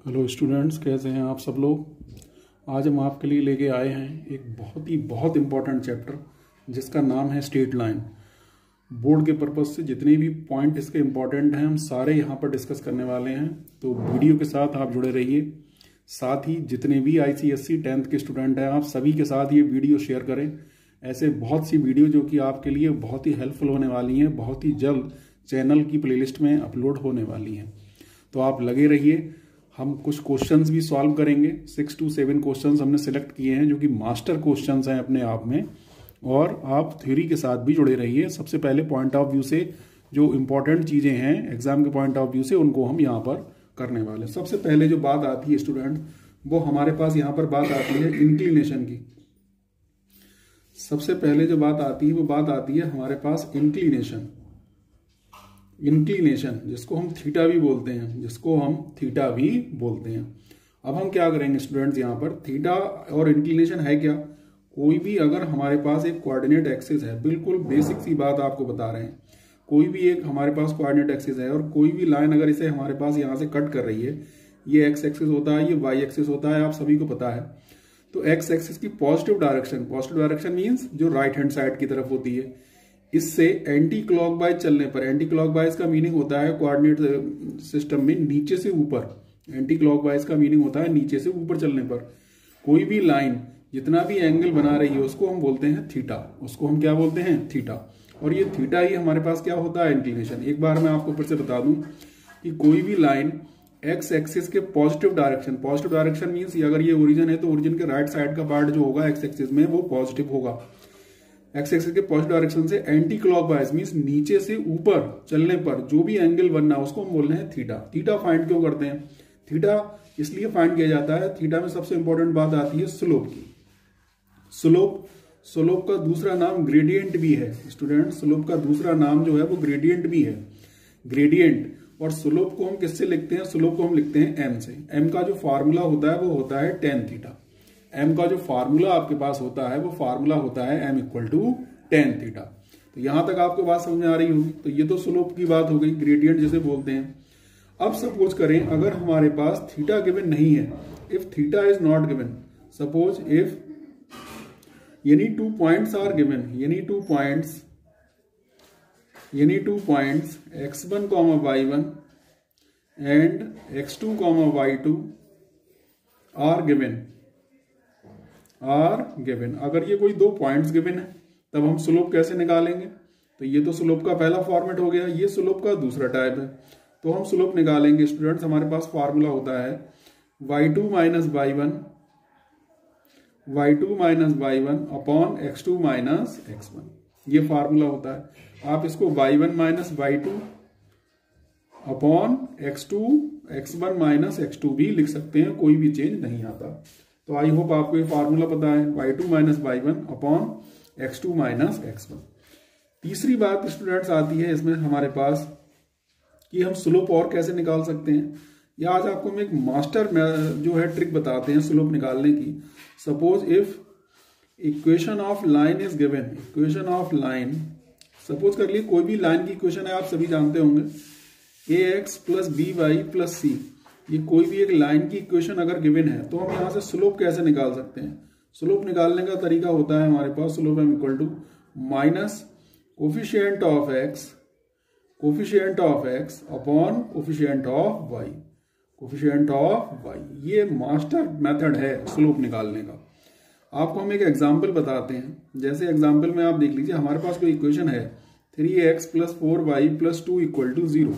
Hello students, कैसे हैं आप सब लोग। आज हम आपके लिए लेके आए हैं एक बहुत इम्पॉर्टेंट चैप्टर जिसका नाम है स्ट्रेट लाइन। बोर्ड के पर्पज से जितने भी पॉइंट इसके इम्पॉर्टेंट हैं हम सारे यहाँ पर डिस्कस करने वाले हैं, तो वीडियो के साथ आप जुड़े रहिए। साथ ही जितने भी ICSE 10th के स्टूडेंट हैं आप सभी के साथ ये वीडियो शेयर करें। ऐसे बहुत सी वीडियो जो कि आपके लिए बहुत ही हेल्पफुल होने वाली हैं, बहुत ही जल्द चैनल की प्लेलिस्ट में अपलोड होने वाली हैं, तो आप लगे रहिए। हम कुछ क्वेश्चंस भी सॉल्व करेंगे। 6 to 7 क्वेश्चंस हमने सिलेक्ट किए हैं जो कि मास्टर क्वेश्चंस हैं अपने आप में, और आप थ्योरी के साथ भी जुड़े रहिए। सबसे पहले पॉइंट ऑफ व्यू से जो इम्पोर्टेंट चीज़ें हैं एग्जाम के पॉइंट ऑफ व्यू से, उनको हम यहाँ पर करने वाले हैं। सबसे पहले जो बात आती है स्टूडेंट, वो हमारे पास यहाँ पर बात आती है इंक्लिनेशन की। सबसे पहले जो बात आती है वो बात आती है हमारे पास इंक्लिनेशन, जिसको हम थीटा भी बोलते हैं, अब हम क्या करेंगे स्टूडेंट्स, यहाँ पर थीटा और इंक्लिनेशन है क्या। कोई भी अगर हमारे पास एक कोऑर्डिनेट एक्सिस है, बिल्कुल बेसिक सी बात आपको बता रहे हैं, कोई भी एक हमारे पास कोऑर्डिनेट एक्सिस है और कोई भी लाइन अगर इसे हमारे पास यहाँ से कट कर रही है, ये एक्स एक्सिस होता है, ये वाई एक्सिस होता है, आप सभी को पता है। तो एक्स एक्सिस की पॉजिटिव डायरेक्शन मीन्स जो राइट हैंड साइड की तरफ होती है, इससे एंटी क्लॉकवाइज चलने पर, एंटी क्लॉकवाइज का मीनिंग होता है कोऑर्डिनेट सिस्टम में नीचे से ऊपर, एंटी क्लॉकवाइज का मीनिंग होता है नीचे से ऊपर चलने पर कोई भी लाइन जितना भी एंगल बना रही है उसको हम बोलते हैं थीटा, उसको हम क्या बोलते हैं थीटा। और ये थीटा ही हमारे पास क्या होता है इंक्लिनेशन। एक बार मैं आपको फिर से बता दूं कि कोई भी लाइन एक्स एक्सिस के पॉजिटिव डायरेक्शन मीन्स अगर ये ओरिजिन है तो ओरिजिन के राइट साइड का पार्ट जो होगा एक्स एक्सिस में वो पॉजिटिव होगा। एक्स एक्सिस के पॉजिटिव डायरेक्शन से एंटी क्लॉकवाइज मींस नीचे से ऊपर चलने पर जो भी एंगल बनना है उसको हम बोल रहे हैं थीटा। थीटा फाइंड क्यों करते हैं, थीटा इसलिए फाइंड किया जाता है, थीटा में सबसे इंपॉर्टेंट बात आती है स्लोप की। स्लोप का दूसरा नाम ग्रेडियंट भी है स्टूडेंट, स्लोप का दूसरा नाम जो है वो ग्रेडियंट भी है, ग्रेडियंट। और स्लोप को हम किससे लिखते हैं, स्लोप को हम लिखते हैं एम से। एम का जो फार्मूला होता है वो होता है टेन थीटा। एम का जो फार्मूला आपके पास होता है वो फार्मूला होता है m equal to tan theta. तो यहां तक आपको बात समझ में आ रही होगी। तो ये तो स्लोप की बात हो गई, ग्रेडियंट जिसे बोलते हैं। अब सपोज करें अगर हमारे पास थीटा गिवन नहीं है, if theta is not given, suppose if any two points are given, any two points x1, y1 and x2, y2 are given. अगर ये कोई दो पॉइंट्स गिवन है तब हम स्लोप कैसे निकालेंगे। तो ये तो स्लोप का पहला फॉर्मेट हो गया, ये स्लोप का दूसरा टाइप है। तो हम स्लोप निकालेंगे स्टूडेंट्स, हमारे पास फॉर्मूला होता है y2 minus y1 upon x2 minus x1, ये फार्मूला होता है। आप इसको y1 minus y2 upon x1 minus x2 भी लिख सकते हैं, कोई भी चेंज नहीं आता। तो आई होप आपको ये फार्मूला पता है, y2 minus y1 upon x2 minus x1। तीसरी बात स्टूडेंट्स आती है इसमें हमारे पास कि हम स्लोप और कैसे निकाल सकते हैं। या आज आपको मैं एक मास्टर जो है ट्रिक बताते हैं स्लोप निकालने की। Suppose if equation of line is given, equation of line, suppose कर लिए कोई भी लाइन की इक्वेशन है, आप सभी जानते होंगे ax plus by plus c, ये कोई भी एक लाइन की इक्वेशन अगर गिवन है तो हम यहाँ से स्लोप कैसे निकाल सकते हैं। स्लोप निकालने का तरीका होता है हमारे पास slope m equal to minus coefficient of x upon coefficient of y, ये मास्टर मेथड है स्लोप निकालने का। आपको हम एक एग्जांपल बताते हैं। जैसे एग्जांपल में आप देख लीजिए, हमारे पास कोई इक्वेशन है 3x plus 4y plus 2 equal to 0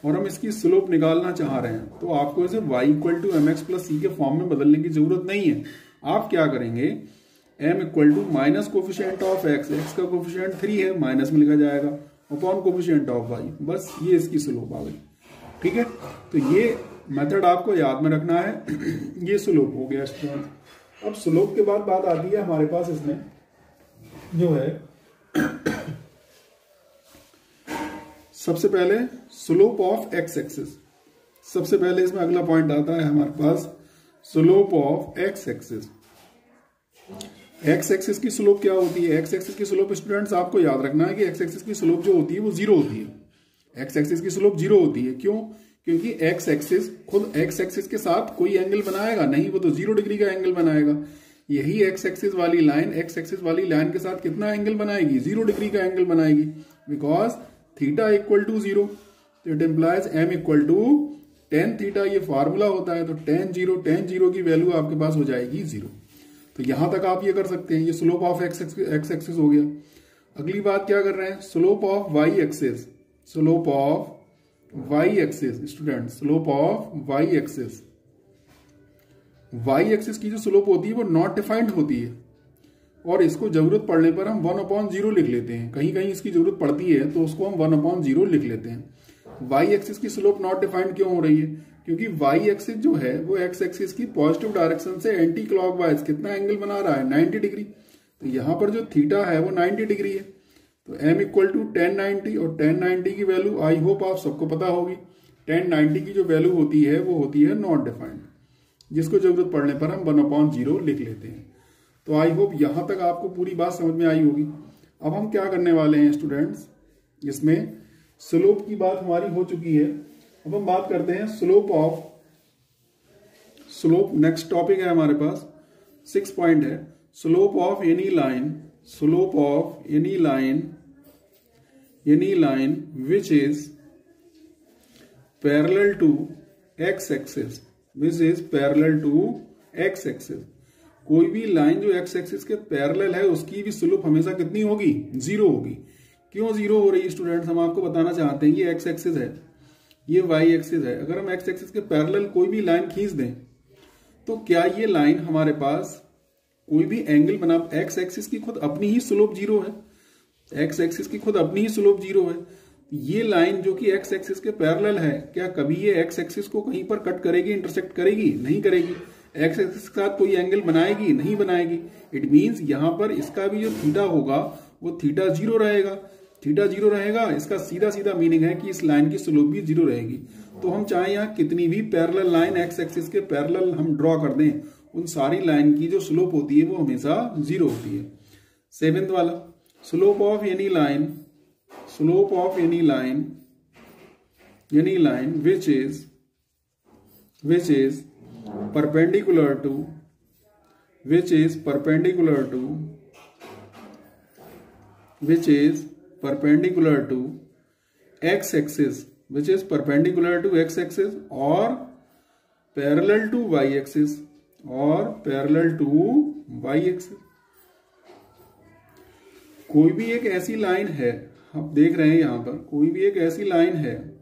और हम इसकी स्लोप निकालना चाह रहे हैं। तो आपको इसे y equal to mx plus c के फॉर्म में बदलने की जरूरत नहीं है। आप क्या करेंगे, m equal to minus coefficient of x, x का कोफिशिएंट 3 है, माइनस में लिखा जाएगा, अपॉन कोफिशिएंट ऑफ y, बस ये इसकी स्लोप आ गई। ठीक है, तो ये मेथड आपको याद में रखना है। ये स्लोप हो गया स्टूडेंट। अब स्लोप के बाद बात आती है हमारे पास इसमें जो है सबसे पहले स्लोप ऑफ एक्स एक्सिस। सबसे पहले इसमें अगला पॉइंट आता है हमारे पास slope of X axis. X axis की स्लोप क्या होती है, एक्स एक्सिस की स्लोप स्टूडेंट्स आपको याद रखना है कि एक्स एक्सिस की स्लोप जो होती है वो जीरो होती है। एक्स एक्सिस की स्लोप जीरो होती है। क्यों, क्योंकि एक्स एक्सिस खुद एक्स एक्सिस के साथ कोई एंगल बनाएगा नहीं, वो तो 0 डिग्री का एंगल बनाएगा। यही एक्स एक्सिस वाली लाइन के साथ कितना एंगल बनाएगी? 0 डिग्री का एंगल बनाएगी, बिकॉज थीटा इक्वल टू 0। तो it implies m equal to tan theta, ये फार्मूला होता है। तो टेन जीरो की वैल्यू आपके पास हो जाएगी 0। तो यहां तक आप ये कर सकते हैं। ये स्लोप ऑफ एक्स एक्सिस हो गया। अगली बात क्या कर रहे हैं? Slope of y axis. Slope of y axis student, slope of y axis. Y axis की जो स्लोप होती है वो नॉट डिफाइंड होती है, और इसको जरूरत पड़ने पर हम 1/0 लिख लेते हैं। कहीं कहीं इसकी जरूरत पड़ती है तो उसको हम 1/0 लिख लेते हैं। वाई एक्सिस की स्लोप नॉट डिफाइंड क्यों हो रही है? क्योंकि वाई एक्सिस जो है वो एक्स एक्सिस की पॉजिटिव डायरेक्शन से एंटी क्लॉकवाइज कितना एंगल बना रहा है? 90 डिग्री। तो यहां पर जो थीटा है वो 90 डिग्री है। तो m इक्वल टू 1090, और 1090 की वैल्यू आई होप आप सबको पता होगी। 1090 की जो वैल्यू होती है वो होती है नॉट डिफाइंड, जिसको जरूरत पड़ने पर हम 1/0 लिख लेते हैं। तो आई होप यहां तक आपको पूरी बात समझ में आई होगी। अब हम क्या करने वाले हैं स्टूडेंट्स, इसमें स्लोप की बात हमारी हो चुकी है। अब हम बात करते हैं स्लोप। नेक्स्ट टॉपिक है हमारे पास, 6 पॉइंट है। Slope of any line, slope of any line which is parallel to x axis, which is parallel to x axis. कोई भी लाइन जो एक्स एक्सिस के पैरेलल है उसकी भी स्लोप हमेशा कितनी होगी? 0 होगी। क्यों 0 हो रही है स्टूडेंट्स? हम आपको बताना चाहते हैं। ये एक्स एक्सिस है, ये वाई एक्सिस है। अगर हम एक्स एक्सिस के पैरेलल कोई भी लाइन खींच दें तो क्या ये लाइन हमारे पास कोई भी एंगल बना? एक्स एक्सिस की खुद अपनी ही स्लोप 0 है। एक्स एक्सिस की खुद अपनी ही स्लोप 0 है। ये लाइन जो कि एक्स एक्सिस के पैरेलल है, क्या कभी ये एक्स एक्सिस को कहीं पर कट करेगी, इंटरसेक्ट करेगी? नहीं करेगी। एक्स एक्सिस के साथ कोई एंगल बनाएगी? नहीं बनाएगी। इट मींस यहां पर इसका भी जो थीटा होगा वो थीटा 0 रहेगा। थीटा 0 रहेगा, इसका सीधा सीधा मीनिंग है कि इस लाइन की स्लोप भी 0 रहेगी। तो हम चाहे यहां कितनी भी पैरेलल लाइन एक्स एक्सिस के पैरेलल हम ड्रॉ कर दें, उन सारी लाइन की जो स्लोप होती है वो हमेशा 0 होती है। 7th वाला, slope of any line, slope of any line which is perpendicular to x axis, which is perpendicular to x axis or parallel to y axis, कोई भी एक ऐसी लाइन है, आप देख रहे हैं यहां पर कोई भी एक ऐसी लाइन है।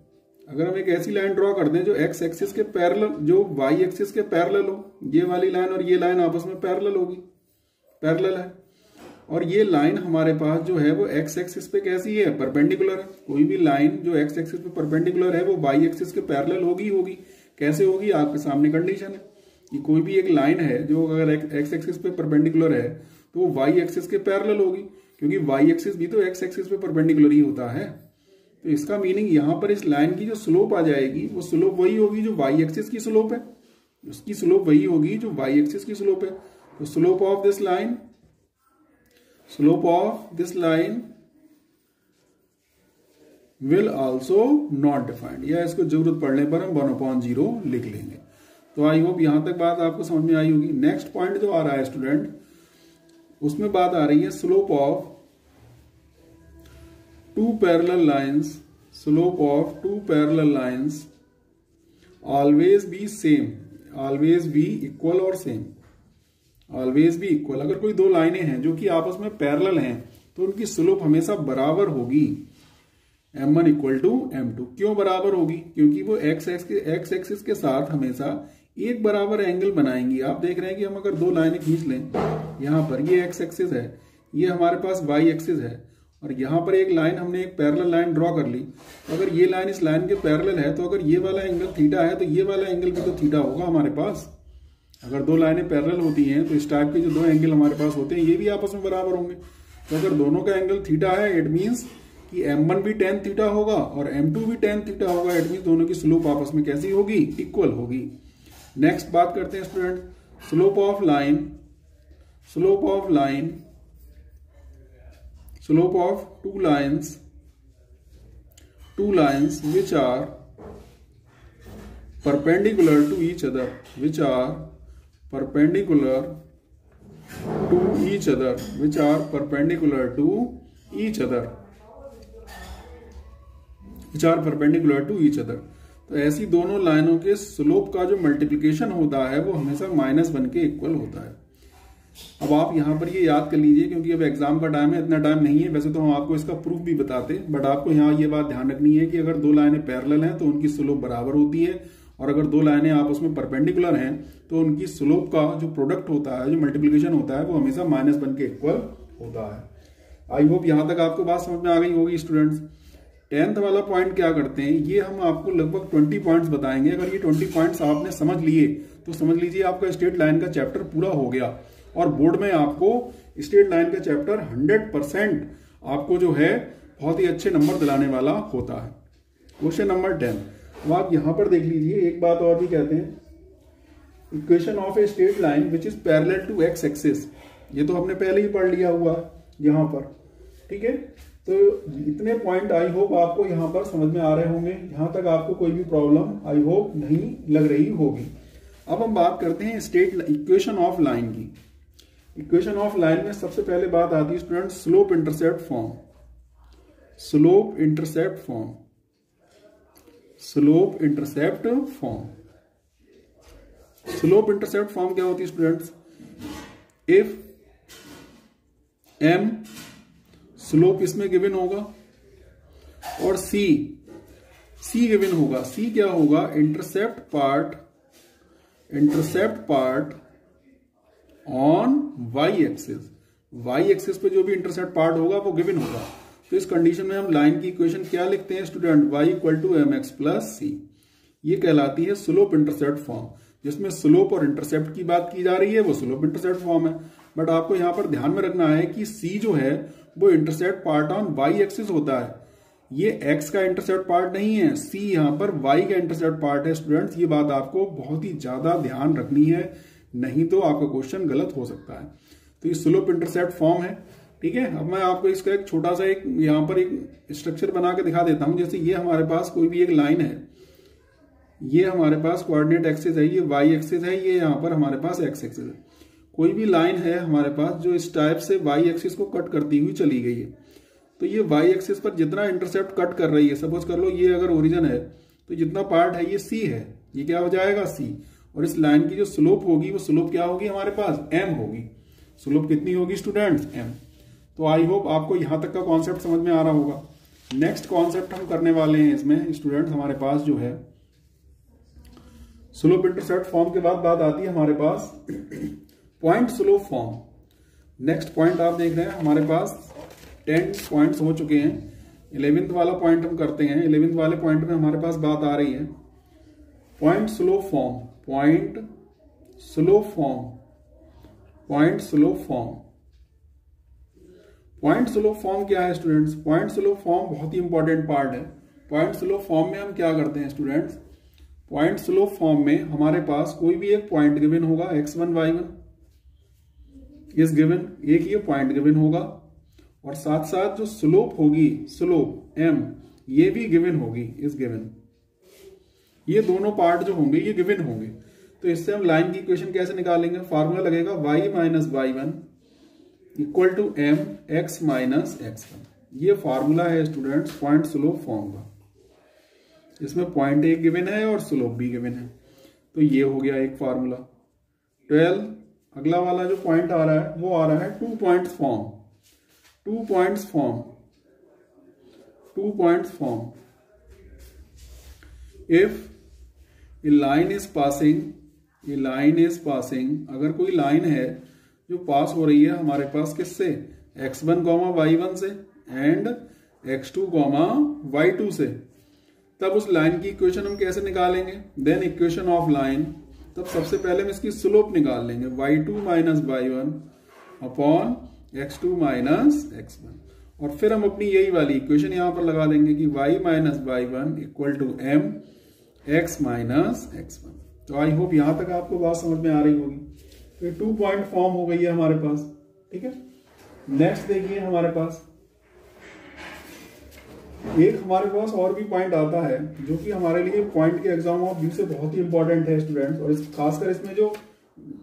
अगर हम एक ऐसी लाइन ड्रॉ कर दें जो x एक्सिस के पैरेलल, जो y एक्सिस के पैरेलल हो, ये वाली लाइन और ये लाइन आपस में पैरेलल होगी, पैरेलल है। और ये लाइन हमारे पास जो है वो एक्स एक्सिस पे कैसी है? परपेंडिकुलर है। कोई भी लाइन जो एक्स एक्सिस पे परपेंडिकुलर है वो वाई एक्सिस के पैरेलल होगी। कैसे होगी? आपके सामने कंडीशन है कि कोई भी एक लाइन है जो अगर एक्स एक्सिस पे परपेंडिकुलर है तो वो वाई एक्सिस के पैरेलल होगी, क्योंकि वाई एक्सिस भी तो एक्स एक्सिस पे परपेंडिकुलर ही होता है। तो इसका मीनिंग यहाँ पर इस लाइन की जो स्लोप आ जाएगी वो स्लोप वही होगी जो वाई एक्सिस की स्लोप है, उसकी स्लोप वही होगी जो वाई एक्सिस की स्लोप है। तो slope of this line will also not defined, या इसको जरूरत पड़ने पर हम 1/0 लिख लेंगे। तो आई होप यहां तक बात आपको समझ में आई होगी। नेक्स्ट पॉइंट जो आ रहा है स्टूडेंट, उसमें बात आ रही है slope of two parallel lines always be same, always be equal और सेम, ऑलवेज बी इक्वल। अगर कोई दो लाइनें हैं जो कि आपस में पैरेलल हैं तो उनकी स्लोप हमेशा बराबर होगी, m1 इक्वल टू m2। क्यों बराबर होगी? क्योंकि वो एक्स एक्सिस के साथ हमेशा एक बराबर एंगल बनाएंगी। आप देख रहे हैं कि हम अगर दो लाइनें खींच लें, यहाँ पर ये एक्स एक्सिस है, ये हमारे पास वाई एक्सिस है, और यहाँ पर एक लाइन हमने एक पैरेलल लाइन ड्रॉ कर ली। अगर ये लाइन इस लाइन के पैरेलल है तो अगर ये वाला एंगल थीटा है तो ये वाला एंगल भी तो थीटा होगा हमारे पास। अगर दो लाइनें पैरेलल होती हैं तो इस टाइप के जो दो एंगल हमारे पास होते हैं ये भी आपस में बराबर होंगे। तो अगर दोनों का एंगल थीटा है इट मीन्स कि m1 भी tan थीटा होगा और m2 भी tan थीटा होगा। इट मीन्स दोनों की स्लोप आपस में कैसी होगी? इक्वल होगी। नेक्स्ट बात करते हैं student, slope of two lines perpendicular to each other, which are perpendicular to each other, which are perpendicular to each other, which are perpendicular to each other। तो ऐसी दोनों लाइनों के स्लोप का जो मल्टीप्लिकेशन होता है वो हमेशा -1 के इक्वल होता है। अब आप यहां पर ये याद कर लीजिए, क्योंकि अब एग्जाम का टाइम है, इतना टाइम नहीं है। वैसे तो हम आपको इसका प्रूफ भी बताते, बट आपको यहाँ ये बात ध्यान रखनी है कि अगर दो लाइनें पैरेलल हैं तो उनकी स्लोप बराबर होती है, और अगर दो लाइनें आपस में परपेंडिकुलर हैं तो उनकी स्लोप का जो प्रोडक्ट होता है, जो मल्टीप्लिकेशन होता है, वो हमेशा -1 के इक्वल होता है। आई होप यहां तक आपको बात समझ में आ गई होगी स्टूडेंट्स। 10th वाला पॉइंट क्या करते हैं, ये हम आपको लगभग 20 पॉइंट्स बताएंगे। अगर ये 20 पॉइंट्स आपने समझ लिए तो समझ लीजिए आपका स्ट्रेट लाइन का चैप्टर पूरा हो गया, और बोर्ड में आपको स्ट्रेट लाइन का चैप्टर 100% आपको जो है बहुत ही अच्छे नंबर दिलाने वाला होता है। क्वेश्चन नंबर 10, अब आप यहां पर देख लीजिए, एक बात और भी कहते हैं, equation of a straight line which is parallel to x axis. ये तो हमने पहले ही पढ़ लिया हुआ यहां पर, ठीक है। तो इतने पॉइंट आई होप आपको यहां पर समझ में आ रहे होंगे। यहां तक आपको कोई भी प्रॉब्लम आई होप नहीं लग रही होगी। अब हम बात करते हैं स्ट्रेट इक्वेशन ऑफ लाइन की। इक्वेशन ऑफ लाइन में सबसे पहले बात आती है student slope intercept form. Slope intercept form, slope intercept form. Slope intercept form क्या होती है स्टूडेंट्स? इफ m स्लोप इसमें गिवन होगा और c गिवन होगा। c क्या होगा? Intercept part on y axis. Y axis पे जो भी इंटरसेप्ट पार्ट होगा वो गिवन होगा। तो इस कंडीशन में हम लाइन की इक्वेशन क्या लिखते हैं student? y equal to mx plus c। ये कहलाती है स्लोप इंटरसेप्ट फॉर्म। जिसमें स्लोप और इंटरसेप्ट की बात की जा रही है वो स्लोप इंटरसेप्ट फॉर्म है। बट आपको यहां पर ध्यान में रखना है कि c जो है वो intercept part on y axis होता है। ये x का इंटरसेप्ट पार्ट नहीं है, c यहां पर y का इंटरसेप्ट पार्ट है स्टूडेंट्स। ये बात आपको बहुत ही ज्यादा ध्यान रखनी है, नहीं तो आपका क्वेश्चन गलत हो सकता है। तो ये स्लोप इंटरसेप्ट फॉर्म है, ठीक है। अब मैं आपको इसका एक छोटा सा एक यहां पर एक स्ट्रक्चर बना के दिखा देता हूं। जैसे ये हमारे पास कोई भी एक लाइन है, ये हमारे पास कोऑर्डिनेट एक्सिस है, ये वाई एक्सिस है, ये यहाँ पर हमारे पास एक्स एक्सिस है। कोई भी लाइन है हमारे पास जो इस टाइप से वाई एक्सिस को कट करती हुई चली गई है, तो ये वाई एक्सिस पर जितना इंटरसेप्ट कट कर रही है, सपोज कर लो ये अगर ओरिजिन है तो जितना पार्ट है ये सी है, ये क्या हो जाएगा? सी। और इस लाइन की जो स्लोप होगी वो स्लोप क्या होगी हमारे पास? एम होगी। स्लोप कितनी होगी स्टूडेंट्स? एम। तो आई होप आपको यहां तक का कॉन्सेप्ट समझ में आ रहा होगा। नेक्स्ट कॉन्सेप्ट हम करने वाले हैं इसमें स्टूडेंट्स, हमारे पास जो है स्लोप इंटरसेप्ट फॉर्म के बाद बात आती है हमारे पास point slope form. Next point आप देख रहे हैं हमारे पास 10 पॉइंट्स हो चुके हैं। 11th वाला पॉइंट हम करते हैं। 11th वाले पॉइंट में हमारे पास बात आ रही है point slope form. Point slope form, point slope form. Point slope form क्या है स्टूडेंट्स? पॉइंट स्लोप फॉर्म बहुत ही इंपॉर्टेंट पार्ट है। पॉइंट स्लोप फॉर्म में हम क्या करते हैं स्टूडेंट्स? पॉइंट स्लोप फॉर्म में हमारे पास कोई भी एक पॉइंट गिवन होगा, x1 y1 इज गिवन, एक ये पॉइंट गिवन होगा, और साथ साथ जो स्लोप होगी, स्लोप m, ये भी गिवन होगी, इज गिवन। ये दोनों पार्ट जो होंगे ये गिवन होंगे। तो इससे हम लाइन की इक्वेशन कैसे निकालेंगे? फार्मूला लगेगा y minus y1 equal to m x minus x1। ये फार्मूला है स्टूडेंट्स पॉइंट स्लोप फॉर्म का। इसमें पॉइंट एक गिवन है और स्लोप भी गिवन है, तो ये हो गया एक फार्मूला। 12 अगला वाला जो पॉइंट आ रहा है वो आ रहा है 2 points form. 2 points form, 2 points form. If A line is passing, A line is passing, अगर कोई लाइन है जो पास हो रही है हमारे पास किससे? x1, y1 से एंड x2, y2 से, तब उस लाइन की इक्वेशन हम कैसे निकालेंगे? देन इक्वेशन ऑफ लाइन, तब सबसे पहले हम इसकी स्लोप निकाल लेंगे y2 minus y1 upon x2 minus x1, और फिर हम अपनी यही वाली इक्वेशन यहां पर लगा देंगे कि y minus y1 equal to m x minus x1। तो आई होप यहां तक आपको बात समझ में आ रही होगी। तो 2 पॉइंट फॉर्म हो गई है हमारे पास, ठीक है। नेक्स्ट देखिए हमारे पास एक हमारे पास और भी पॉइंट आता है जो कि हमारे लिए पॉइंट के एग्जाम ऑफ व्यू से बहुत ही इंपॉर्टेंट है स्टूडेंट्स, और खासकर इसमें जो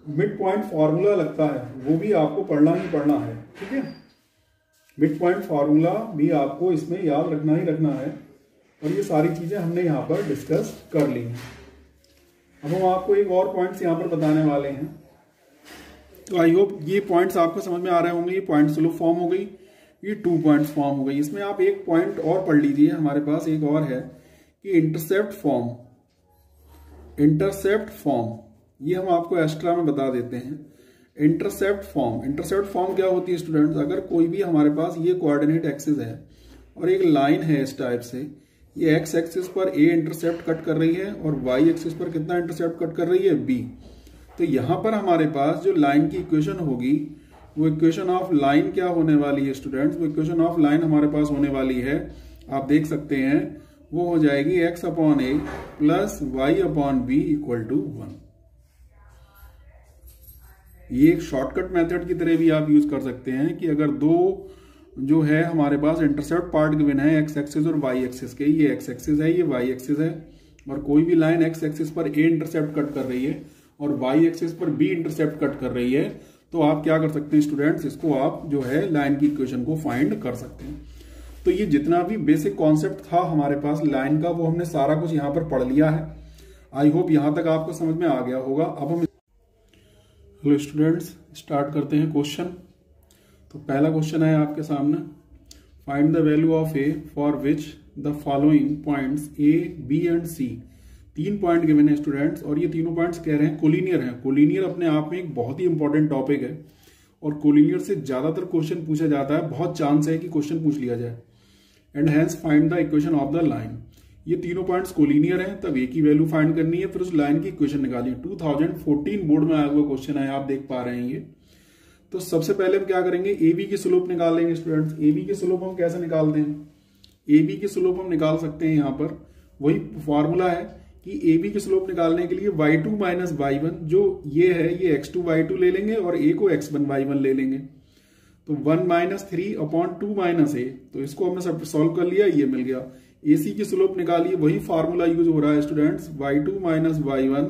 मिड पॉइंट फॉर्मूला लगता है वो भी आपको पढ़ना ही पढ़ना है। ठीक है, मिड पॉइंट फॉर्मूला भी आपको इसमें याद रखना ही रखना है, और ये सारी चीजें हमने यहाँ पर डिस्कस कर ली हैं। अब हम आपको एक और पॉइंट्स यहाँ पर बताने वाले हैं। तो आई होप ये पॉइंट्स आपको समझ में आ रहे होंगे। ये पॉइंट स्लोप फॉर्म हो गई, ये 2 पॉइंट्स फॉर्म हो गई। इसमें आप एक पॉइंट और पढ़ लीजिए, हमारे पास एक और है कि इंटरसेप्ट फॉर्म। इंटरसेप्ट फॉर्म ये हम आपको एक्स्ट्रा में बता देते हैं। इंटरसेप्ट फॉर्म क्या होती है स्टूडेंट्स, अगर कोई भी हमारे पास ये कोऑर्डिनेट एक्सिस है और एक लाइन है इस टाइप से, ये एक्स एक्सिस पर ए इंटरसेप्ट कट कर रही है और वाई एक्सिस पर कितना इंटरसेप्ट कट कर रही है, बी। तो यहां पर हमारे पास जो लाइन की इक्वेशन होगी वो इक्वेशन ऑफ लाइन क्या होने वाली है स्टूडेंट्स, वो इक्वेशन ऑफ लाइन हमारे पास होने वाली है, आप देख सकते हैं, वो हो जाएगी x upon a plus y upon b equal to 1। ये एक शॉर्टकट मेथड की तरह भी आप यूज कर सकते हैं कि अगर दो जो है हमारे पास इंटरसेप्ट पार्ट गिवन है एक्स एक्सिस और वाई एक्सिस के, ये एक्स एक्सिस है, ये वाई एक्सिस है, और कोई भी लाइन एक्स एक्सिस पर ए इंटरसेप्ट कट कर रही है और वाई एक्सिस पर बी इंटरसेप्ट कट कर रही है, तो आप क्या कर सकते हैं स्टूडेंट्स, इसको आप जो है लाइन की इक्वेशन को फाइंड कर सकते हैं। तो ये जितना भी बेसिक कॉन्सेप्ट था हमारे पास लाइन का, वो हमने सारा कुछ यहाँ पर पढ़ लिया है। आई होप यहां तक आपको समझ में आ गया होगा। अब हम हेलो स्टूडेंट्स, स्टार्ट करते हैं क्वेश्चन। तो पहला क्वेश्चन है आपके सामने, find the value of a for which the following points a b and c. 3 point given है स्टूडेंट्स, और ये तीनों पॉइंट्स कह रहे हैं कोलिनियर है। कोलिनियर अपने आप में एक बहुत ही इंपॉर्टेंट टॉपिक है, और कोलिनियर से ज्यादातर क्वेश्चन पूछा जाता है, बहुत चांस है कि क्वेश्चन पूछ लिया जाए। And hence find the equation of the line. ये तीनों पॉइंट्स कोलिनियर हैं, तब ए की वैल्यू फाइंड करनी है, फिर उस लाइन की इक्वेशन निकालिए। 2014 बोर्ड में आया हुआ क्वेश्चन है, आप देख पा रहे हैं ये। तो सबसे पहले हम क्या करेंगे, ए बी की स्लोप निकाल लेंगे स्टूडेंट्स। ए बी की स्लोप हम कैसे निकालते हैं, ए बी की स्लोप हम निकाल सकते हैं, यहाँ पर वही फॉर्मूला है कि ए बी की स्लोप निकालने के लिए y2 माइनस y1 जो ये है, ये x2 y2 ले लेंगे और a को x1 y1 ले लेंगे। तो 1 माइनस 3 अपॉन 2 माइनस ए, तो इसको हमने सब सॉल्व कर लिया, ये मिल गया। AC की स्लोप निकालिए, वही फार्मूला यूज हो रहा है students, y2 minus y1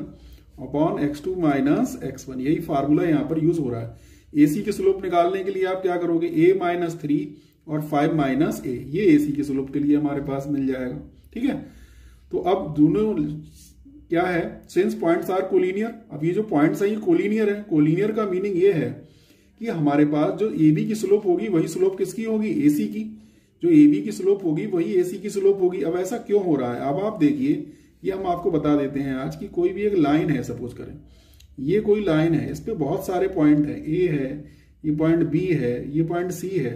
upon x2 minus x1, यही फार्मूला यहाँ पर यूज हो रहा है। AC की स्लोप निकालने के लिए आप क्या करोगे, a माइनस 3 और 5 माइनस a, ये AC की स्लोप के लिए हमारे पास मिल जाएगा। ठीक है, तो अब दोनों क्या है, सिंस पॉइंट्स आर कोलिनियर, अब ये जो पॉइंट्स है ये कोलिनियर है। कोलिनियर का मीनिंग ये है कि हमारे पास जो AB की स्लोप होगी वही स्लोप किसकी होगी, AC की। जो AB की स्लोप होगी वही AC की स्लोप होगी। अब ऐसा क्यों हो रहा है, अब आप देखिए, ये हम आपको बता देते हैं आज की। कोई भी एक लाइन है, सपोज करें ये कोई लाइन है, इस पे बहुत सारे पॉइंट है, A है, ये पॉइंट B है, ये पॉइंट C है।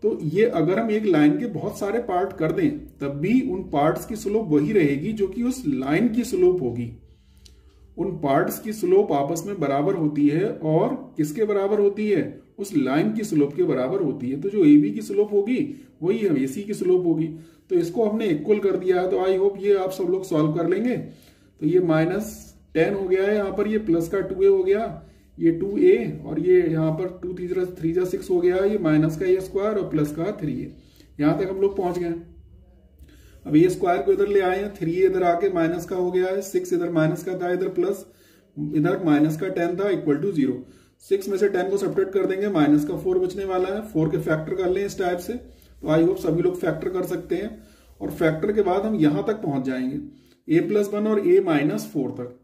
तो ये अगर हम एक लाइन के बहुत सारे पार्ट कर दें तब भी उन पार्ट्स की स्लोप वही रहेगी जो कि उस लाइन की स्लोप होगी। उन पार्ट्स की स्लोप आपस में बराबर होती है, और किसके बराबर होती है, उस लाइन की स्लोप के बराबर होती है। तो जो AB की स्लोप होगी वही AC की स्लोप होगी। तो इसको हमने इक्वल कर दिया है, तो आई होप ये आप सब लोग सॉल्व कर लेंगे। तो ये -10 हो गया है, यहाँ पर ये प्लस का 2a हो गया, ये 2a, और ये यहाँ पर 2 3 जा 6 हो गया, ये माइनस का a स्क्वायर और प्लस का 3a। यहाँ तक हम लोग पहुंच गए। अब ये स्क्वायर को इधर ले आए हैं, 3a इधर आके माइनस का हो गया है, 6 इधर माइनस का था, इधर प्लस, इधर माइनस का 10 था, इक्वल टू 0। 6 में से 10 को सब्ट्रैक्ट कर देंगे, माइनस का 4 बचने वाला है। 4 के फैक्टर कर लें इस टाइप से, तो आई होप सभी लोग फैक्टर कर सकते हैं। और फैक्टर के बाद हम यहां तक पहुंच जाएंगे, a+1 और a-4 तक।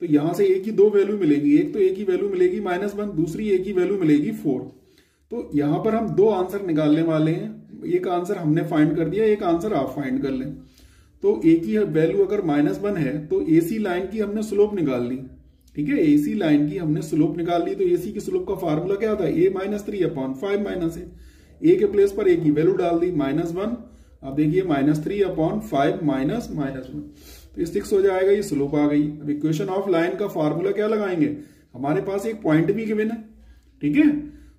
तो यहां से a की 2 वैल्यू मिलेगी, एक तो a की वैल्यू मिलेगी -1, दूसरी a की वैल्यू मिलेगी 4। तो यहां पर हम 2 आंसर निकालने वाले हैं। एक आंसर हमने फाइंड कर दिया, एक आंसर आप फाइंड कर लें। तो a की वैल्यू अगर -1 है तो AC लाइन की हमने स्लोप निकाल ली। ठीक है, AC लाइन की हमने स्लोप निकाल ली। तो AC की स्लोप का फार्मूला क्या था, a-3 अपॉन 5 माइनस a के प्लेस पर a की वैल्यू डाल दी -1। अब देखिए -3 अपॉन 5 माइनस 1, तो ये 6 हो जाएगा, ये स्लोप आ गई। अब इक्वेशन ऑफ लाइन का फार्मूला क्या लगाएंगे, हमारे पास एक पॉइंट भी गिवन है। ठीक है,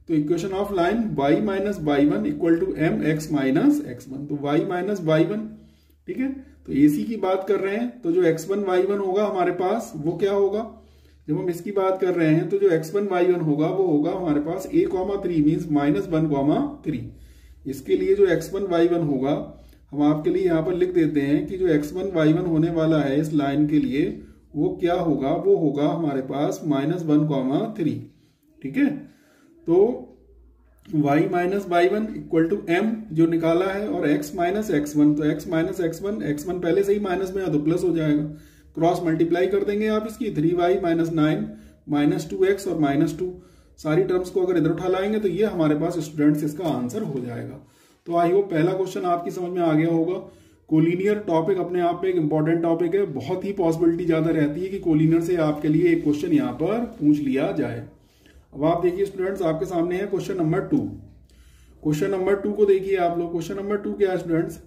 तो equation of line y minus y1 equal to mx minus x1, तो y माइनस y1। ठीक है, तो AC की बात कर रहे हैं, तो जो x1 y1 होगा हमारे पास वो क्या होगा, जब हम इसकी बात कर रहे हैं तो जो x1 y1 होगा वो होगा हमारे पास a, 3 मीन्स -1, 3। इसके लिए जो x1 y1 होगा हम आपके लिए यहाँ पर लिख देते हैं कि जो x1 y1 होने वाला है इस लाइन के लिए वो क्या होगा, वो होगा हमारे पास -1,3। ठीक है, तो y minus y1 equal to m जो निकाला है, और x माइनस x1, तो x माइनस x1 पहले से ही माइनस में है तो प्लस हो जाएगा, क्रॉस मल्टीप्लाई कर देंगे आप इसकी, 3y माइनस 9 माइनस 2x और माइनस 2, सारी टर्म्स को अगर इधर उठा लाएंगे तो ये हमारे पास स्टूडेंट्स इसका आंसर हो जाएगा। तो आई होप पहला क्वेश्चन आपकी समझ में आ गया होगा। कोलिनियर टॉपिक अपने आप में एक इंपॉर्टेंट टॉपिक है, बहुत ही पॉसिबिलिटी ज्यादा रहती है कि कोलिनियर से आपके लिए एक क्वेश्चन यहाँ पर पूछ लिया जाए। अब आप देखिए स्टूडेंट्स, आपके सामने है क्वेश्चन नंबर 2। क्वेश्चन नंबर 2 को देखिए आप लोग। क्वेश्चन नंबर 2 क्या है students,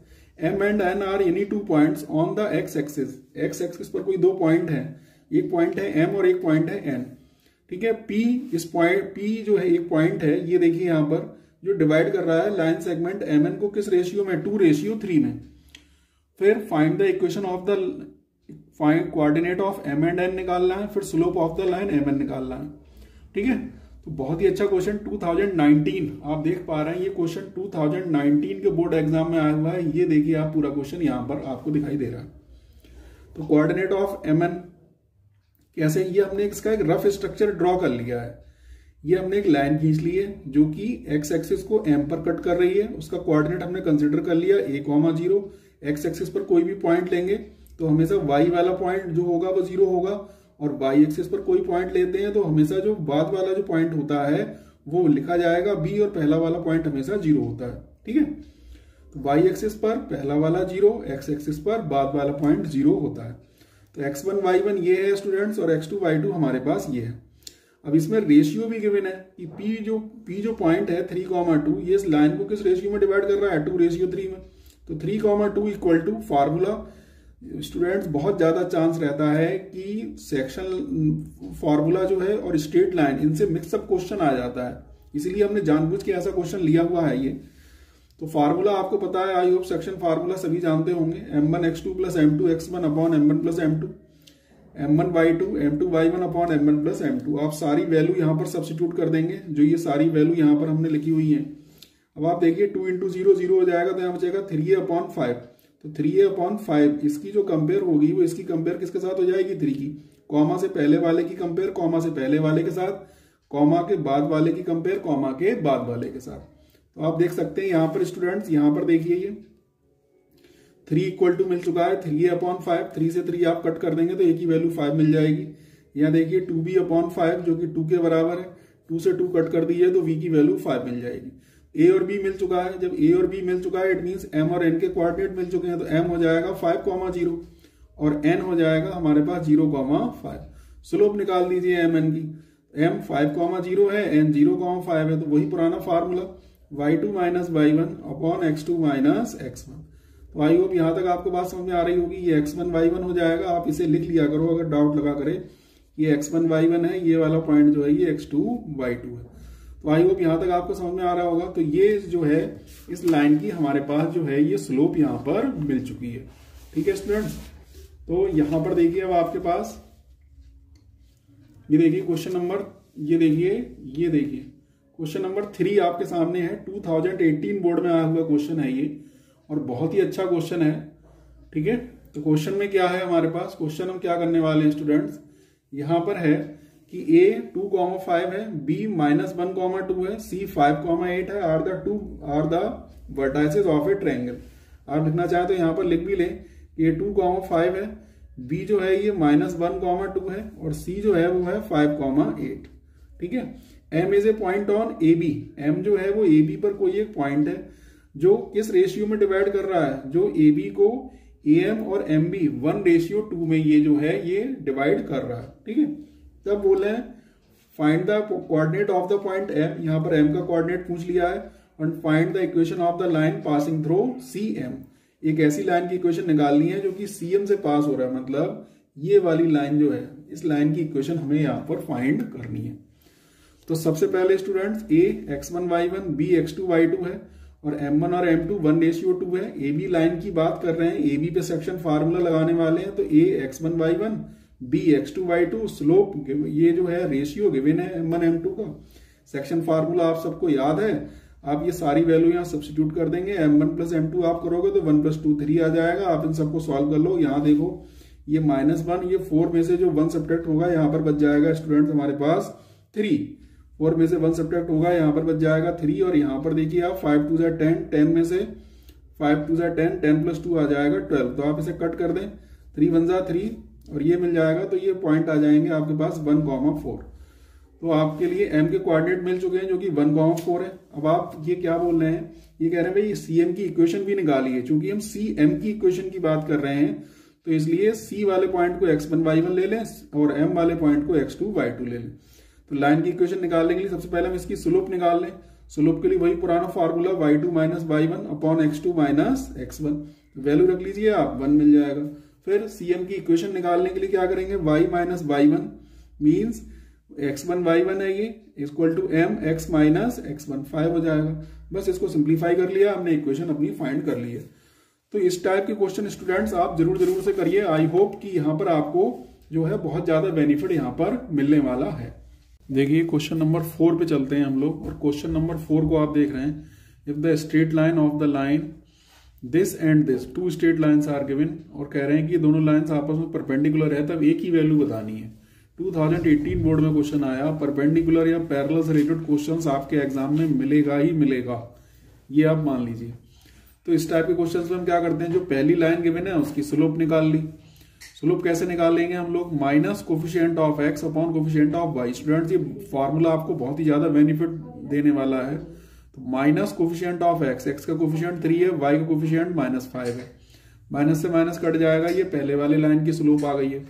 m and n are any 2 points on the x axis. x axis पर कोई 2 पॉइंट है, एक पॉइंट है m और एक पॉइंट है n। ठीक है, p इस पॉइंट p जो है एक पॉइंट है, ये देखिए यहाँ पर जो डिवाइड कर रहा है लाइन सेगमेंट mn को किस रेशियो में, 2:3 में। फिर find the equation of the coordinate of m and n निकालना है, फिर slope of the line mn निकालना है। ठीक है, तो बहुत ही अच्छा क्वेश्चन 2019 आप देख पा रहे हैं, ये क्वेश्चन 2019 के बोर्ड एग्जाम में आया हुआ है। ये देखिए आप पूरा क्वेश्चन यहाँ पर आपको दिखाई दे रहा है। तो कोऑर्डिनेट ऑफ mn कैसे, ये हमने इसका एक रफ स्ट्रक्चर ड्रॉ कर लिया है। ये हमने एक लाइन खींच ली है जो कि x एक्सिस को m पर कट कर रही है, उसका कोऑर्डिनेट हमने कंसीडर कर लिया a,0। x एक्सिस पर कोई भी पॉइंट लेंगे तो हमेशा y वाला पॉइंट जो होगा वो 0 होगा, और y एक्सिस पर कोई पॉइंट लेते हैं तो हमेशा जो बाद वाला जो पॉइंट होता है वो लिखा जाएगा b, और पहला वाला पॉइंट हमेशा 0 होता है। ठीक है, तो y एक्सिस पर पहला वाला 0, x एक्सिस पर बाद वाला पॉइंट 0 होता है। तो x1 y1 ये है स्टूडेंट्स, और x2 y2 हमारे पास ये है। अब इसमें रेशियो भी गिवन है कि p जो पॉइंट है 3,2 ये इस लाइन को किस रेशियो में डिवाइड कर रहा है, 2:3 में। तो 3,2 इक्वल टू फार्मूला स्टूडेंट्स, बहुत ज्यादा चांस रहता है कि सेक्शन फार्मूला जो है और स्ट्रेट लाइन इनसे मिक्सअप क्वेश्चन आ जाता है, इसलिए हमने जानबूझ के ऐसा क्वेश्चन लिया हुआ है। ये तो फार्मूला आपको पता है, आई होप सेक्शन फार्मूला सभी जानते होंगे, m1x2 plus m2x1 upon m1 plus m2, m1y2 m2y1 upon m1 plus m2। आप सारी वैल्यू यहाँ पर सब्स्टिट्यूट कर देंगे, जो ये सारी वैल्यू यहाँ पर हमने लिखी हुई है। अब आप देखिए 2 इंटू 0 0 हो जाएगा, तो यहाँ बचेगा 3a/5। तो 3a/5 इसकी जो कंपेयर होगी वो इसकी कंपेयर किसके साथ हो जाएगी, 3 की, कॉमा से पहले वाले की कंपेयर कॉमा से पहले वाले के साथ, कॉमा के बाद वाले की कंपेयर कॉमा के बाद वाले के साथ। तो आप देख सकते हैं यहाँ पर स्टूडेंट्स, यहाँ पर देखिए ये 3 इक्वल टू मिल चुका है 3a/5, 3 से 3 आप कट कर देंगे तो a की वैल्यू 5 मिल जाएगी। यहाँ देखिए 2b/5 जो कि 2 के बराबर है, 2 से 2 कट कर दिए तो v की वैल्यू 5 मिल जाएगी। a और b मिल चुका है, जब a और b मिल चुका है इट मीन्स m और n के कोऑर्डिनेट मिल चुके हैं, तो m हो जाएगा 5,0 और n हो जाएगा हमारे पास 0,5। स्लोप निकाल दीजिए m n की, m 5,0 है, n 0,5 है, तो वही पुराना formula y2 minus y1 upon x2 minus x1। तो आई होप यहाँ तक आपको बात समझ में आ रही होगी। ये x1 y1 हो जाएगा, आप इसे लिख लिया करो अगर डाउट लगा करे, ये x1 y1 है, ये वाला पॉइंट जो है ये x2 y2 है। तो आई होप यहाँ तक आपको समझ में आ रहा होगा। तो ये जो है इस लाइन की हमारे पास जो है ये स्लोप यहाँ पर मिल चुकी है। ठीक है स्टूडेंट्स, तो यहाँ पर देखिए अब आपके पास ये देखिए क्वेश्चन नंबर, ये देखिए क्वेश्चन नंबर 3 आपके सामने है। 2018 बोर्ड में आया हुआ क्वेश्चन है ये, और बहुत ही अच्छा क्वेश्चन है। ठीक है, तो क्वेश्चन में क्या है हमारे पास, क्वेश्चन हम क्या करने वाले हैं स्टूडेंट्स, यहाँ पर है कि a 2,5 है, b -1,2 है, c 5,8 है, are the vertices of a triangle. आप लिखना चाहें तो यहाँ पर लिख भी लें कि ये 2,5 है, b जो है ये -1,2 है, और c जो है वो है 5,8। ठीक है, m is a point on a b, m जो है वो ए बी पर कोई एक पॉइंट है जो किस रेशियो में डिवाइड कर रहा है, जो ए बी को am और mb 1:2 में ये जो है ये डिवाइड कर रहा है। ठीक है, तब बोले find the coordinate of the point m, यहाँ पर m का कोऑर्डिनेट पूछ लिया है, and find the equation of the line passing through cm। एक ऐसी लाइन की इक्वेशन निकालनी है जो कि cm से पास हो रहा है, मतलब ये वाली लाइन जो है इस लाइन की इक्वेशन हमें यहाँ पर फाइंड करनी है। तो सबसे पहले students a x1 y1 b x2 y2 है, और m1 और m2 1:2 है। ए बी लाइन की बात कर रहे हैं, ए बी पे सेक्शन फार्मूला लगाने वाले हैं, तो a x1 y1 b x2 y2, slope ये जो है रेशियो गिवन है m1 m2 का, सेक्शन फार्मूला आप सबको याद है, आप ये सारी वैल्यू यहाँ सब्स्टिट्यूट कर देंगे, m1 प्लस m2 आप करोगे तो 1 प्लस 2 3 आ जाएगा। आप इन सबको सॉल्व कर लो। यहाँ देखो ये -1, ये 4 में से जो 1 सब्ट्रैक्ट होगा यहाँ पर बच जाएगा स्टूडेंट्स हमारे पास 3। 4 में से 1 सब्ट्रैक्ट होगा यहाँ पर बच जाएगा 3। और यहाँ पर देखिए आप 5 2 10, 10 में से 5 2 10, 10 प्लस 2 आ जाएगा 12। तो आप इसे कट कर दें, 3 1 3 और ये मिल जाएगा। तो ये पॉइंट आ जाएंगे आपके पास 1,4। तो आपके लिए m के कोऑर्डिनेट मिल चुके हैं जो कि 1,4 है। अब आप ये क्या बोल रहे हैं, ये कह रहे हैं भाई CM की इक्वेशन भी निकालिए। चूंकि हम CM की इक्वेशन की बात कर रहे हैं तो इसलिए C वाले पॉइंट को x1 y1 ले लें और m वाले पॉइंट को x2 y2 ले लें। तो लाइन की इक्वेशन निकालने के लिए सबसे पहले हम इसकी स्लोप निकाल लें। स्लोप के लिए वही पुराना formula y2 minus y1 upon x2 minus x1। Value रख लीजिए आप 1 मिल जाएगा। फिर CM की इक्वेशन निकालने के लिए क्या करेंगे, y minus y1 means x1 y1 है ये equal to m x minus x1 5 हो जाएगा। बस इसको सिंप्लीफाई कर लिया हमने, इक्वेशन अपनी फाइंड कर ली है। तो इस टाइप के क्वेश्चन स्टूडेंट्स आप जरूर से करिए। आई होप कि यहाँ पर आपको जो है बहुत ज्यादा बेनिफिट यहाँ पर मिलने वाला है। देखिए क्वेश्चन नंबर 4 पे चलते हैं हम लोग। और क्वेश्चन नंबर 4 को आप देख रहे हैं, if the straight line of the line this and this 2 straight lines are given. और कह रहे हैं कि दोनों लाइन्स आपस में परपेंडिकुलर है, तब एक ही वैल्यू बतानी है। 2018 बोर्ड में क्वेश्चन आया, परपेंडिकुलर या पैरेलल से रिलेटेड क्वेश्चंस आपके एग्जाम में मिलेगा ही मिलेगा, ये आप मान लीजिए। तो इस टाइप के क्वेश्चंस में हम क्या करते हैं, जो पहली लाइन गिवन है उसकी स्लोप निकाल ली। स्लोप कैसे निकालेंगे हम लोग, minus coefficient of x upon coefficient of y। Students ये फॉर्मूला आपको बहुत ही ज्यादा बेनिफिट देने वाला है। तो माइनस कोफिशिएंट ऑफ x का कोफिशिएंट 3 है, y का कोफिशिएंट -5 है। माइनस से माइनस कट जाएगा, ये पहले वाले लाइन की स्लोप आ गई है।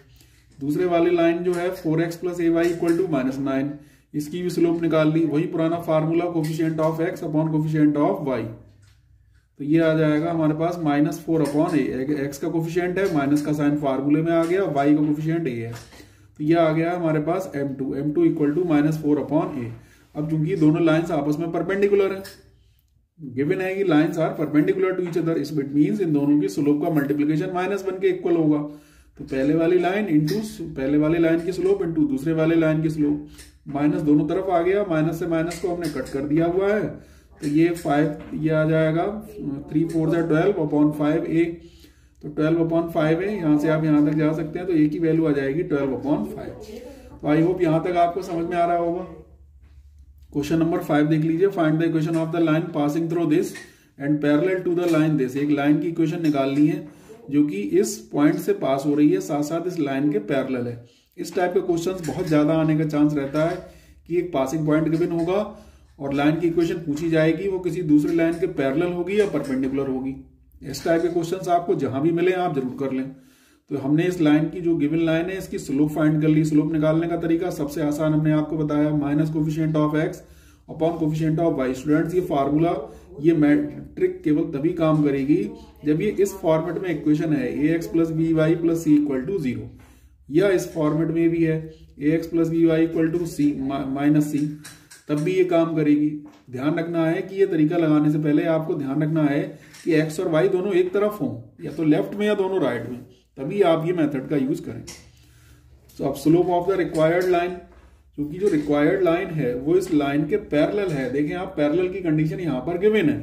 दूसरे वाली लाइन जो है 4x plus ay equal to -9, इसकी भी स्लोप निकाल ली। वही पुराना formula coefficient of x upon coefficient of y। तो ये आ जाएगा हमारे पास -4 अपॉन a। x का कोफिशिएंट है, माइनस का साइन फार्मूले में आ गया, y का कोफिशिएंट a है। तो ये आ गया हमारे पास m2 equal to -4 upon a। अब चूंकि दोनों लाइंस आपस में परपेंडिकुलर है, गिवन है कि lines are perpendicular to each other, इस इट मींस इन दोनों की स्लोप का मल्टीप्लिकेशन -1 के इक्वल होगा। तो पहले वाली लाइन इंटू पहले वाले लाइन की स्लोप इंटू दूसरे वाले लाइन की स्लोप, माइनस दोनों तरफ आ गया, माइनस से माइनस को हमने कट कर दिया हुआ है। तो ये 5 ये आ जाएगा 3 4 12 अपॉन 5a। तो 12 अपॉन 5 है, यहाँ से आप यहाँ तक जा सकते हैं। तो a की वैल्यू आ जाएगी 12 अपॉन 5। तो आई होप यहाँ तक आपको समझ में आ रहा होगा। क्वेश्चन नंबर 5 देख लीजिए, find the equation of the line passing through this and parallel to the line this. एक लाइन की इक्वेशन निकालनी है जो कि इस पॉइंट से पास हो रही है, साथ साथ इस लाइन के पैरेलल है। इस टाइप के क्वेश्चंस बहुत ज्यादा आने का चांस रहता है कि एक पासिंग पॉइंट गिवन होगा और लाइन की इक्वेशन पूछी जाएगी, वो किसी दूसरी लाइन के पैरेलल होगी या परपेंडिकुलर होगी। इस टाइप के क्वेश्चंस आपको जहां भी मिले आप जरूर कर लें। तो हमने इस लाइन की जो गिवन लाइन है इसकी स्लोप फाइंड कर ली। स्लोप निकालने का तरीका सबसे आसान हमने आपको बताया, minus coefficient of x upon coefficient of y। Students ये फार्मूला ये मैट्रिक केवल तभी काम करेगी जब ये इस फॉर्मेट में इक्वेशन है ax plus by plus c equal to 0, या इस फॉर्मेट में भी है ax plus by equal to c minus c, तब भी ये काम करेगी। ध्यान रखना है कि ये तरीका लगाने से पहले आपको ध्यान रखना है कि x और y दोनों एक तरफ हों, या तो लेफ्ट में या दोनों राइट में, तभी आप ये मेथड का यूज करें। तो अब slope of the required line, क्योंकि जो रिक्वायर्ड लाइन है वो इस लाइन के पैरेलल है। देखें आप, पैरेलल की कंडीशन यहाँ पर गिवन है।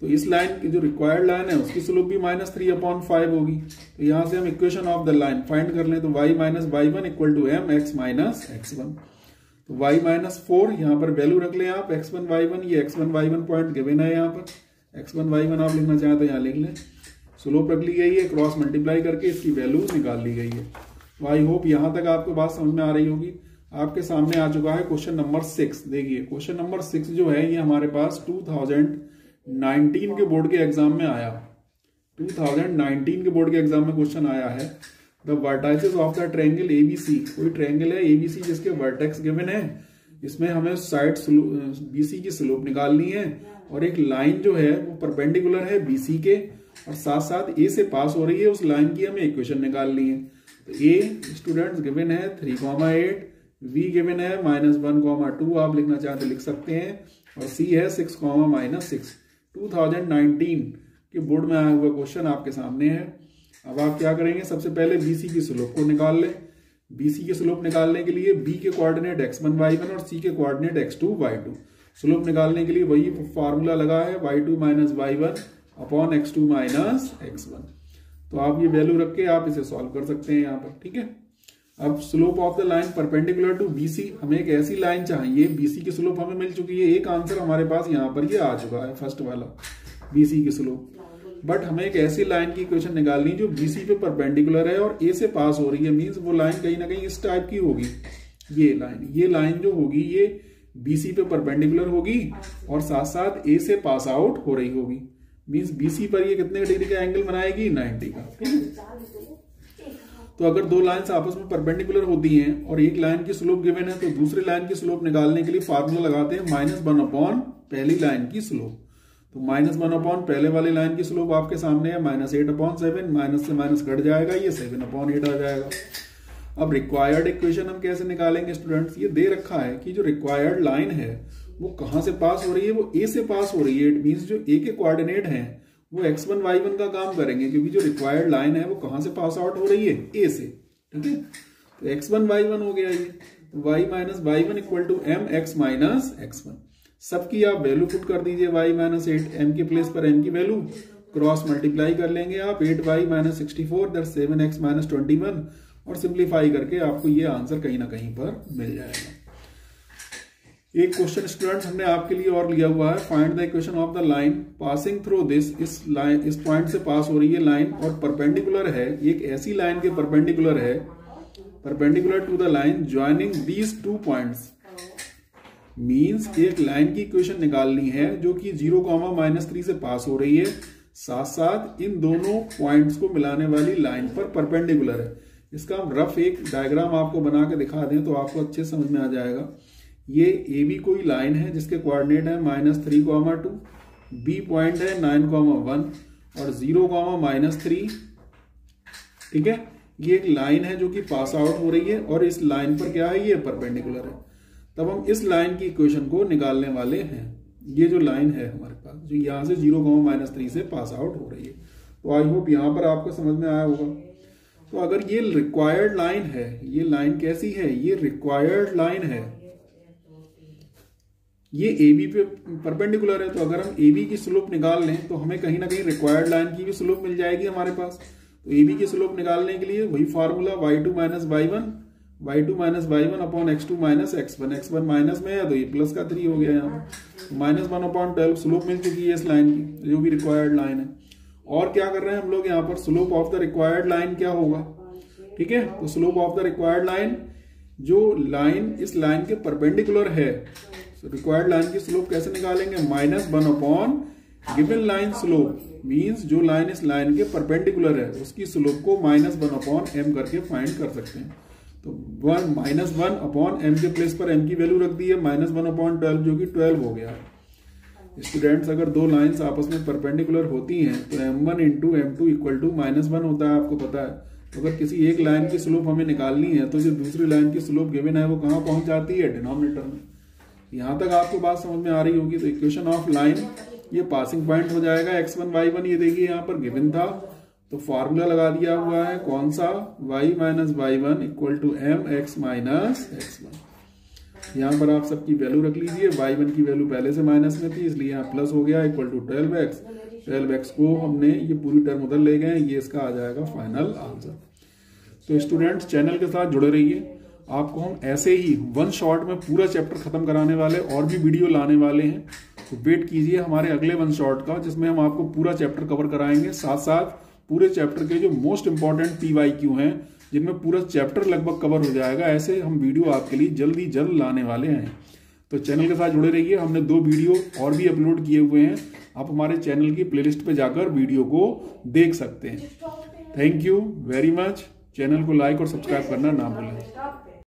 तो इस लाइन की जो रिक्वायर्ड लाइन है उसकी स्लोप भी -3 अपॉन 5 होगी। तो यहाँ से हम equation of the line find कर लें। तो y minus y1 equal to m x minus x1। तो y -4 यहाँ पर वैल्यू रख लें आप, x1 y1, ये x1 y1 पॉइंट गिवन है यहाँ पर। x1 y1 आप लिखना चाहें तो यहाँ लिख लें। स्लोप रख ली गई है, क्रॉस मल्टीप्लाई करके इसकी वैल्यू निकाल ली गई है। तो आई होप यहाँ तक आपको बात समझ में आ रही होगी। आपके सामने आ चुका है क्वेश्चन नंबर 6। देखिए क्वेश्चन नंबर 6 जो है ये हमारे पास 2019 के बोर्ड के एग्जाम में आया। 2019 के बोर्ड के एग्जाम में क्वेश्चन आया है, the vertices of the triangle ABC। कोई ट्रायंगल है ABC जिसके वर्टेक्स गिवन है, इसमें हमें साइड BC की स्लोप निकालनी है और एक लाइन जो है वो परपेंडिकुलर है BC के और साथ साथ A से पास हो रही है, उस लाइन की हमें इक्वेशन निकालनी है। तो A स्टूडेंट्स गिवन है 3,8, V गिवन है -1,2 आप लिखना चाहते तो लिख सकते हैं, और C है 6,-6। 2019 के बोर्ड में आया हुआ क्वेश्चन आपके सामने है। अब आप क्या करेंगे, सबसे पहले BC की स्लोप को निकाल लें। BC की स्लोप निकालने के लिए B के कोऑर्डिनेट x1 y1 और C के कोऑर्डिनेट x2 y2। स्लोप निकालने के लिए वही फार्मूला लगा है y2 minus y1 upon x2 minus x1। तो आप ये वैल्यू रख के आप इसे सॉल्व कर सकते हैं यहाँ पर, ठीक है। अब slope of the line perpendicular to BC, हमें एक ऐसी लाइन चाहिए, BC की स्लोप हमें मिल चुकी है, एक आंसर हमारे पास यहाँ पर ये आ चुका है फर्स्ट वाला BC की स्लोप। बट हमें एक ऐसी लाइन की इक्वेशन निकालनी जो BC पे परपेंडिकुलर है और A से पास हो रही है, मींस वो लाइन कहीं ना कहीं इस टाइप की होगी। ये लाइन जो होगी ये BC पे परपेंडिकुलर होगी और साथ साथ A से पास आउट हो रही होगी, मींस BC पर ये कितने डिग्री का एंगल बनाएगी, 90 का। तो अगर दो लाइंस आपस में परपेंडिकुलर होती हैं और एक लाइन की स्लोप गिवन है तो दूसरी लाइन की स्लोप निकालने के लिए फार्मूला लगाते हैं -1 अपॉन पहली लाइन की स्लोप। तो -1 अपॉन पहले वाली लाइन की स्लोप आपके सामने है -8 अपॉन 7, माइनस से माइनस कट जाएगा, ये 7 अपॉन 8 आ जाएगा। अब रिक्वायर्ड इक्वेशन हम कैसे निकालेंगे स्टूडेंट्स, ये दे रखा है कि जो रिक्वायर्ड लाइन है वो कहां से पास हो रही है, वो A से पास हो रही है। इट मींस जो A के कोऑर्डिनेट हैं वो x1 y1 का काम करेंगे, क्योंकि जो रिक्वायर्ड लाइन है वो कहां से पास आउट हो रही है, A से, ठीक है। तो x1 y1 हो गया ये, तो y minus y1 equal to mx minus x1। सबकी आप वैल्यू पुट कर दीजिए, y माइनस 8, m के प्लेस पर m की वैल्यू क्रॉस मल्टीप्लाई कर लेंगे आप, 8y minus 64 that 7x minus 21, और सिंप्लीफाई करके आपको ये आंसर कहीं ना कहीं पर मिल जाएगा। एक क्वेश्चन स्टूडेंट्स हमने आपके लिए और लिया हुआ है, find the equation of the line passing through this, इस पॉइंट से पास हो रही है लाइन और परपेंडिकुलर है, एक ऐसी लाइन के परपेंडिकुलर है, perpendicular to the line joining these 2 points. Means एक लाइन की इक्वेशन निकालनी है जो कि 0, -3 से पास हो रही है, साथ साथ इन दोनों पॉइंट्स को मिलाने वाली लाइन पर परपेंडिकुलर है। इसका हम रफ एक डायग्राम आपको बना के दिखा दें तो आपको अच्छे समझ में आ जाएगा। ये AB कोई लाइन है जिसके कोऑर्डिनेट है -3, 2, B पॉइंट है 9, 1 और 0, -3, ठीक है। ये एक लाइन है जो कि पास आउट हो रही है और इस लाइन पर क्या है, ये परपेंडिकुलर है। तब हम इस लाइन की इक्वेशन को निकालने वाले हैं। ये जो लाइन है हमारे पास जो यहां से 0, -3 से पास आउट हो रही है, तो आई होप यहां पर आपको समझ में आया होगा। तो अगर ये रिक्वायर्ड लाइन है, ये लाइन कैसी है, ये रिक्वायर्ड लाइन है, ये AB पे परपेंडिकुलर है, तो अगर हम AB की स्लोप निकाल लें तो हमें कहीं ना कहीं रिक्वायर्ड लाइन की भी स्लोप मिल जाएगी हमारे पास। तो AB की स्लोप निकालने के लिए वही formula y2 minus y1 upon x2 minus x1, x1 minus में है तो ये प्लस का 3 हो गया यहाँ, -1 अपॉन 12 स्लोप मिल चुकी है इस लाइन की जो भी रिक्वायर्ड लाइन है। और क्या कर रहे हैं हम लोग यहाँ पर, slope of the required line क्या होगा, ठीक है। तो slope of the required line, जो लाइन इस लाइन के परपेंडिकुलर है, रिक्वायर्ड लाइन की स्लोप कैसे निकालेंगे, -1 upon given line slope, means जो लाइन इस लाइन के परपेंडिकुलर है उसकी स्लोप को -1 अपॉन m करके फाइंड कर सकते हैं। तो -1 अपॉन m के प्लेस पर m की वैल्यू रख दी है, -1 अपॉन 12 जो कि 12 हो गया। स्टूडेंट्स अगर दो लाइंस आपस में परपेंडिकुलर होती हैं तो m1 into m2 equal to -1 होता है, आपको पता है। तो अगर किसी एक लाइन की स्लोप हमें निकालनी है तो जो दूसरी लाइन की स्लोप गिवन है वो कहाँ पहुंच जाती है, डिनोमिनेटर में। यहां तक आपको बात समझ में आ रही होगी। तो इक्वेशन ऑफ लाइन ये पासिंग पॉइंट हो जाएगा x1 y1, ये देखिए यहाँ पर गिवन था तो फार्मूला लगा दिया हुआ है, कौन सा, y minus y1 equal to mx minus x1। यहाँ पर आप सबकी वैल्यू रख लीजिए, y1 की वैल्यू पहले से माइनस में थी इसलिए यहाँ प्लस हो गया, इक्वल टू 12x को हमने ये पूरी टर्म उधर ले गए, ये इसका आ जाएगा फाइनल आंसर। तो स्टूडेंट्स चैनल के साथ जुड़े रहिए, आपको हम ऐसे ही 1 शॉट में पूरा चैप्टर खत्म कराने वाले और भी वीडियो लाने वाले हैं। तो वेट कीजिए हमारे अगले 1 शॉट का, जिसमें हम आपको पूरा चैप्टर कवर कराएंगे, साथ साथ पूरे चैप्टर के जो मोस्ट इंपॉर्टेंट PYQ हैं जिनमें पूरा चैप्टर लगभग कवर हो जाएगा, ऐसे हम वीडियो आपके लिए जल्द लाने वाले हैं। तो चैनल के साथ जुड़े रहिए, हमने 2 वीडियो और भी अपलोड किए हुए हैं, आप हमारे चैनल की प्लेलिस्ट पे जाकर वीडियो को देख सकते हैं। Thank you very much. Channel को लाइक और सब्सक्राइब करना ना भूलें।